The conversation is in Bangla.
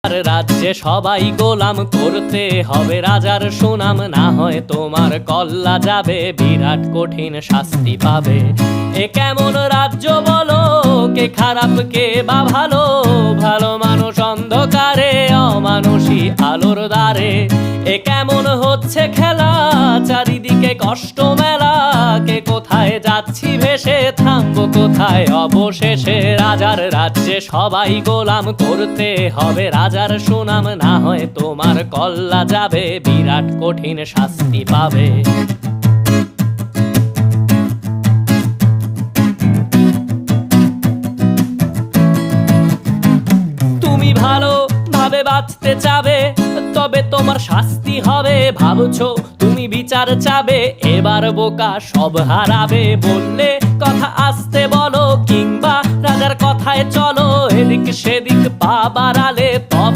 রাজ্যে সবাই গোলাম করতে হবে রাজার সুনাম, না হয় তোমার কল্লা যাবে, বিরাট কঠিন শাস্তি পাবে। এ কেমন রাজ্য বলো, কে খারাপ কে বা ভালো, ভালো মানুষ অন্ধকারে, অমানুষী আলোর দ্বারে। এ কেমন হচ্ছে খেলা, চারিদিকে কষ্ট মেলা, কে কোথায় যাচ্ছি ভেসে, থামবো কোথায় অবশেষে। রাজার রাজ্যে সবাই গোলাম করতে হবে রাজার সুনাম, না হয় তোমার কল্লা যাবে, বিরাট কঠিন শাস্তি পাবে। তুমি ভালো ভাবে বাঁচতে চাবে, তবে তোমার শাস্তি হবে। ভাবছো তুমি বিচার চাবে, এবার বোকা সব হারাবে। বললে কথা আস্তে বলো, কিংবা রাজার কথায় চলো, এদিক সেদিক পা বাড়ালে তবে